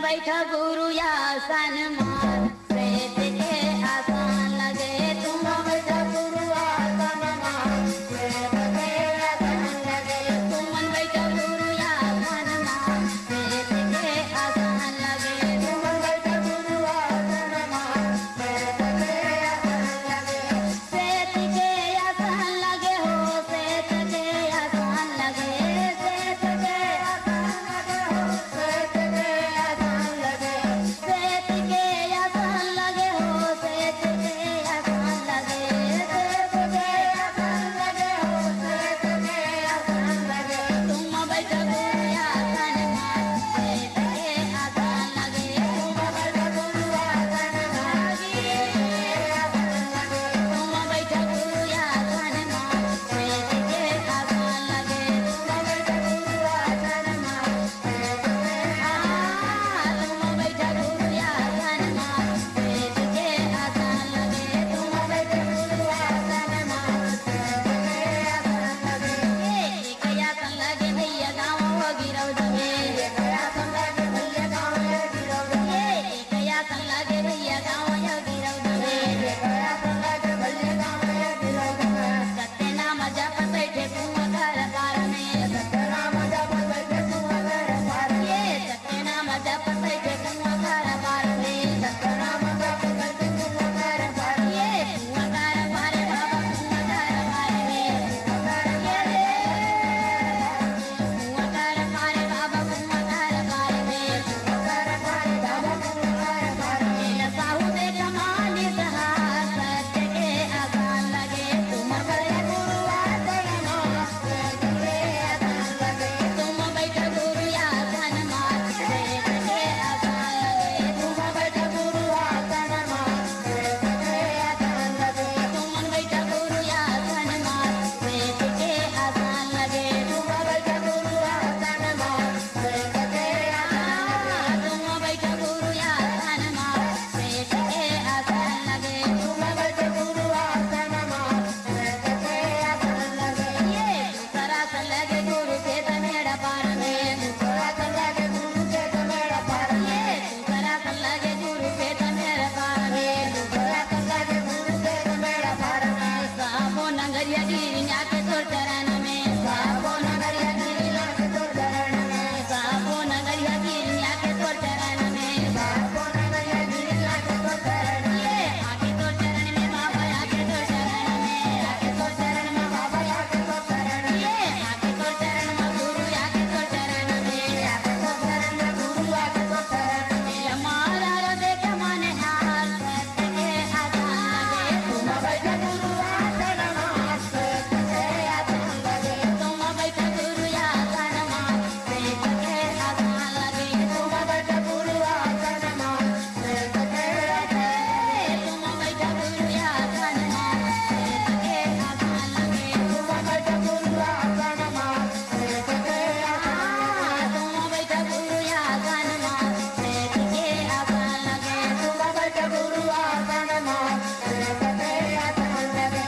बैठा गुरु आसन मार प्रेत के आसान लगे तुम बैठा गुरु आसन मार प्रेत के आसान लगे तुम बैठा गुरु आसन मार प्रेत के आसान लगे तुम बैठा गुरु आसन मार प्रेत के आसान लगे प्रेत के आसान लगे हो प्रेत के आसान लगे प्रेत के आसान लगे हो प्रेत के आसान लगे प्रेत के आसान लगे हो प्रेत के आसान लगे प्रेत के आसान लगे हो प्रेत के आसान लगे तुम बैठा गुरु आसन मार प्रेत के आसान लगे तुम बैठा गुरु आसन मार तुम बैठा गुरु आसन मार प्रेत के आसान लगे तुम बैठा गुरु आसन मार प्रेत के तुम बैठा गुरु आसन मार प्रेत के आसान लगे तुम बैठा गुरु आसन मार प्रेत के आसान लगे एक आसन लगे भैया गाँव हो गिरव दबे एक आसन लगे भैया गाँव हो गिरव दबे एक आसन लगे भैया गाँव हो गिरव दबे एक आसन लगे भैया गाँव हो गिरव दबे सत्य नाम जप बैठे कुआं घर पार में सत्य नाम जप बैठे कुआं घर पार में सत्य नाम जप बैठे कुआं घर पार में सत्य नाम जप बैठे कुआं घर पार में कुआं घर पारे बाबा कुआं घर पारे में कुआं घर पारे बाबा कुआं घर पारे में कुआं घर पारे बाबा कुआं घर पारे में साहू दे कमाली सहार सत्य के आसान लगे तुम बैठा गुरु आसन मार प्रेत के आसान लगे तुम बैठा गुरु आसन मार प्रेत के आसान लगे तुम बैठा गुरु आसन मार प्रेत के आसान लगे तुम बैठा गुरु आसन मार प्रेत के आसान लगे तुम बैठा गुरु आसन मार प्रेत के आसान तुम बैठा गुरु आसन मार प्रेत के आसान लगे तुम बैठा गुरु आसन मार प्रेत के आसान लगे ये दूसरा सन लगे गुरु के तमेड़ा पार में दूसरा सन लगे गुरु के तमेड़ा पार में दूसरा सन लगे गुरु के तमेड़ा पार में दूसरा सन लगे गुरु के तमेड़ा पार में साबो नगरिया गिरिया के तोर चरण में साबो नगरिया गिरिया के तोर चरण में साबो नगरिया गिरिया के तोर चरण में साबो नगरिया गिरिया के तोर चरण में आके तोर चरण में बाबा आके तोर चरण में आके तोर चरण में बाबा आके तोर चरण में आके तोर चरण में गुरु आके तोर चरण में आके तोर चरण में गुरु आके तोर चरण में हमारा देख मन हार सत्य के आसान लगे तुम बैठा गुरु आसन मार प्रेत के आसान लगे तुम बैठा गुरु आसन मार प्रेत के आसान लगे तुम बैठा गुरु आसन मार प्रेत के आसान तुम बैठा गुरु आसन मार प्रेत के आसान लगे तुम बैठा गुरु आसन मार प्रेत के आसान तुम बैठा गुरु आसन मार प्रेत के आसान लगे तुम बैठा गुरु आसन मार प्रेत के आसान लगे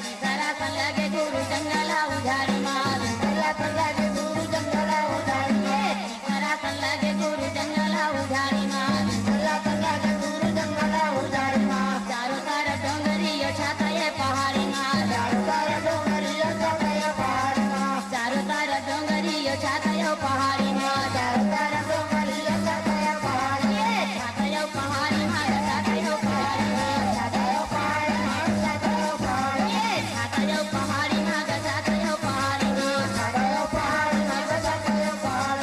तीसरा सन लगे गुरु जंगला उधारी मार तीसरा सन लगे गुरु जंगला उधारी मार तीसरा सन लगे गुरु जंगला उधारी मार तीसरा सन लगे गुरु जंगला उधारी मार चारों तरफ डोंगरी छाता ये पहाड़ी मार चारों तरफ डोंगरी छाता ये पहाड़ी मार चारों तरफ डोंगरी छाता ये पहाड़ी मार चारों तरफ डोंगरी छाता ये पहाड़ी छाता ये पहाड़ी मार छाता ये पहाड़ी मार छाता ये पहाड़ी मार छाता ये पहाड़ी छाता ये पहाड़ी मार छाता ये पहाड़ी मार छाता ये पहाड़ी मार छाता ये पहाड़ी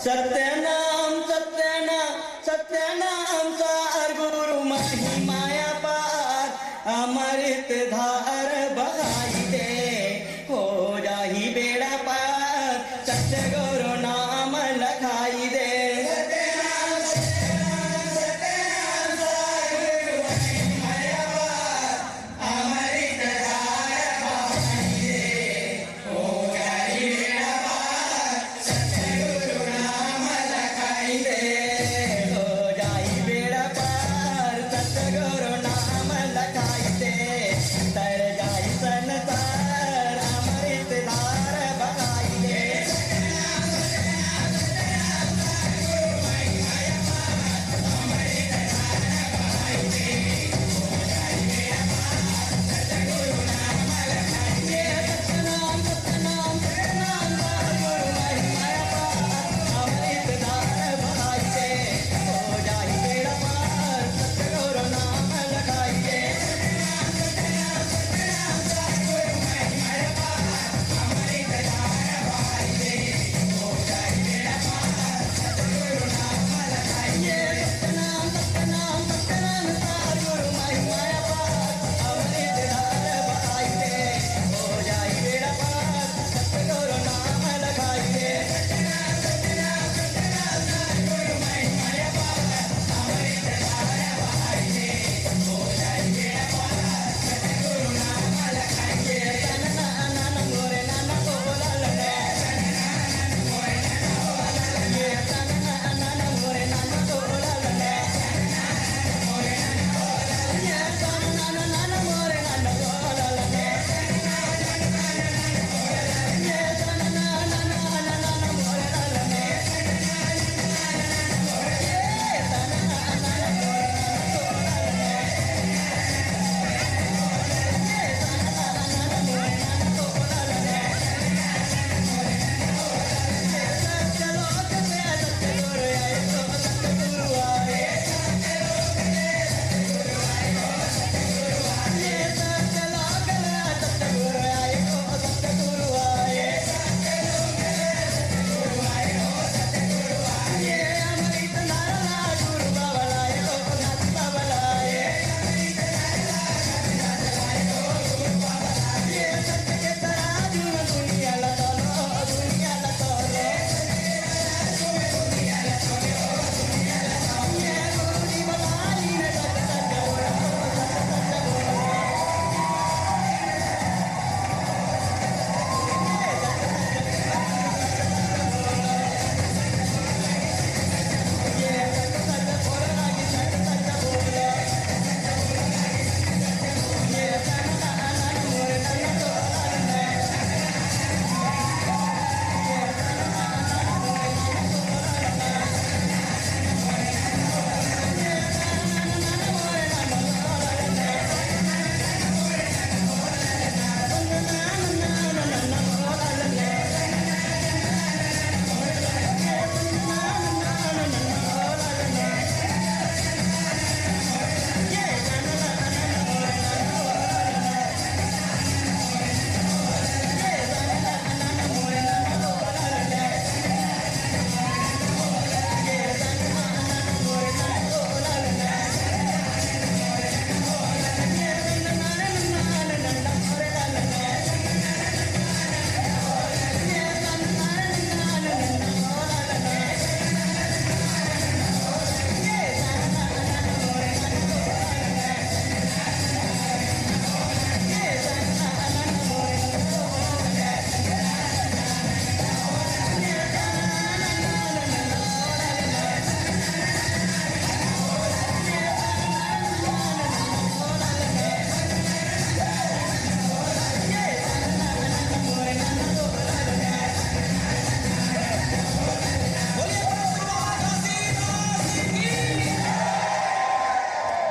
सत्यनाम सत्यनाम सत्यनाम सार गुरु महिमाया पार अमृत धार बहाई दे